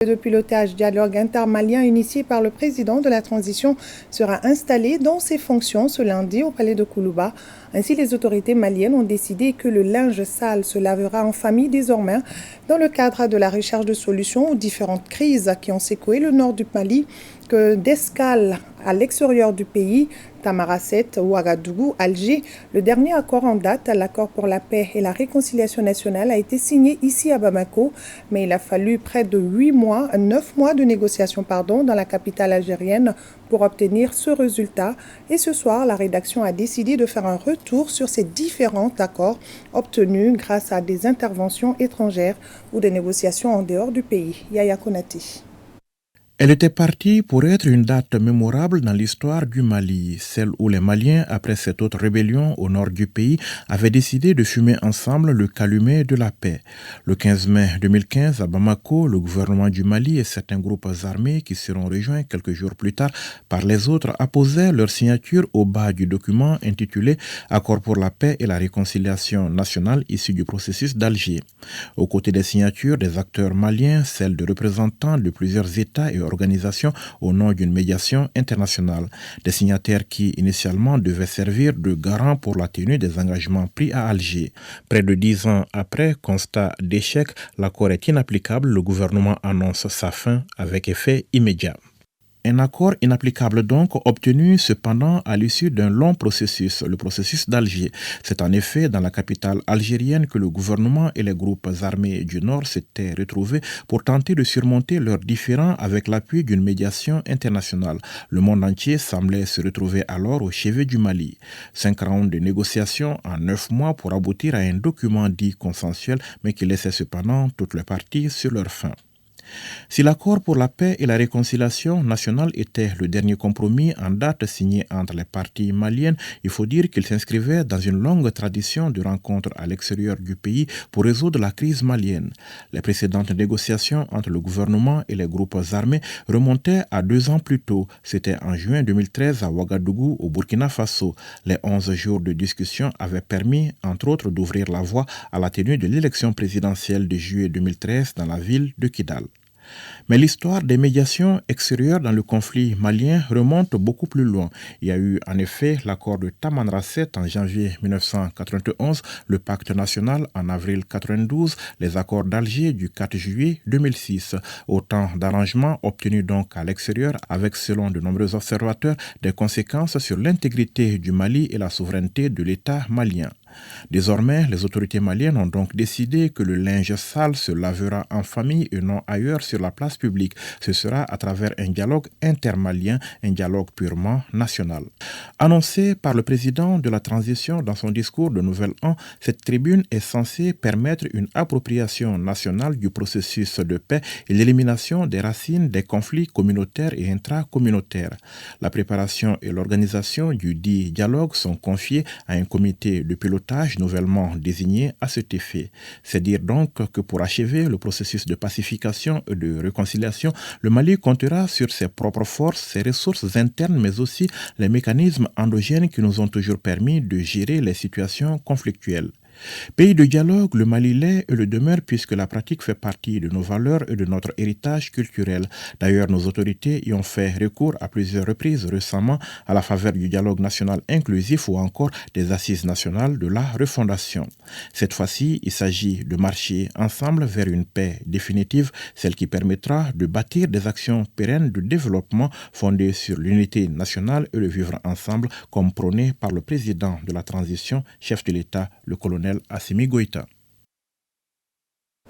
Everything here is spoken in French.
De pilotage dialogue intermalien initié par le président de la transition sera installé dans ses fonctions ce lundi au palais de Koulouba. Ainsi, les autorités maliennes ont décidé que le linge sale se lavera en famille désormais dans le cadre de la recherche de solutions aux différentes crises qui ont secoué le nord du Mali, que d'escale à l'extérieur du pays, Tamaracet, Ouagadougou, Alger. Le dernier accord en date, l'accord pour la paix et la réconciliation nationale, a été signé ici à Bamako, mais il a fallu près de 9 mois de négociations dans la capitale algérienne pour obtenir ce résultat. Et ce soir, la rédaction a décidé de faire un retour sur ces différents accords obtenus grâce à des interventions étrangères ou des négociations en dehors du pays. Yaya Konati. Elle était partie pour être une date mémorable dans l'histoire du Mali, celle où les Maliens, après cette autre rébellion au nord du pays, avaient décidé de fumer ensemble le calumet de la paix. Le 15 mai 2015, à Bamako, le gouvernement du Mali et certains groupes armés qui seront rejoints quelques jours plus tard par les autres apposaient leur signature au bas du document intitulé « Accord pour la paix et la réconciliation nationale » issu du processus d'Alger. Aux côtés des signatures des acteurs maliens, celles de représentants de plusieurs États et organisations au nom d'une médiation internationale. Des signataires qui, initialement, devaient servir de garants pour la tenue des engagements pris à Alger. Près de 10 ans après, constat d'échec, l'accord est inapplicable, le gouvernement annonce sa fin avec effet immédiat. Un accord inapplicable donc, obtenu cependant à l'issue d'un long processus, le processus d'Alger. C'est en effet dans la capitale algérienne que le gouvernement et les groupes armés du Nord s'étaient retrouvés pour tenter de surmonter leurs différends avec l'appui d'une médiation internationale. Le monde entier semblait se retrouver alors au chevet du Mali. 5 rounds de négociations en 9 mois pour aboutir à un document dit consensuel, mais qui laissait cependant toutes les parties sur leur faim. Si l'accord pour la paix et la réconciliation nationale était le dernier compromis en date signé entre les parties maliennes, il faut dire qu'il s'inscrivait dans une longue tradition de rencontres à l'extérieur du pays pour résoudre la crise malienne. Les précédentes négociations entre le gouvernement et les groupes armés remontaient à 2 ans plus tôt. C'était en juin 2013 à Ouagadougou, au Burkina Faso. Les 11 jours de discussion avaient permis, entre autres, d'ouvrir la voie à la tenue de l'élection présidentielle de juillet 2013 dans la ville de Kidal. Mais l'histoire des médiations extérieures dans le conflit malien remonte beaucoup plus loin. Il y a eu en effet l'accord de Tamanrasset en janvier 1991, le pacte national en avril 1992, les accords d'Alger du 4 juillet 2006. Autant d'arrangements obtenus donc à l'extérieur avec, selon de nombreux observateurs, des conséquences sur l'intégrité du Mali et la souveraineté de l'État malien. Désormais, les autorités maliennes ont donc décidé que le linge sale se lavera en famille et non ailleurs sur la place publique. Ce sera à travers un dialogue intermalien, un dialogue purement national. Annoncé par le président de la transition dans son discours de Nouvel An, cette tribune est censée permettre une appropriation nationale du processus de paix et l'élimination des racines des conflits communautaires et intracommunautaires. La préparation et l'organisation du dit dialogue sont confiées à un comité de pilotage nouvellement désigné à cet effet. C'est dire donc que pour achever le processus de pacification et de réconciliation, le Mali comptera sur ses propres forces, ses ressources internes, mais aussi les mécanismes endogènes qui nous ont toujours permis de gérer les situations conflictuelles. Pays de dialogue, le Mali l'est et le demeure puisque la pratique fait partie de nos valeurs et de notre héritage culturel. D'ailleurs, nos autorités y ont fait recours à plusieurs reprises récemment à la faveur du dialogue national inclusif ou encore des assises nationales de la refondation. Cette fois-ci, il s'agit de marcher ensemble vers une paix définitive, celle qui permettra de bâtir des actions pérennes de développement fondées sur l'unité nationale et le vivre ensemble comme prôné par le président de la transition, chef de l'État, le colonel Assimi Goïta.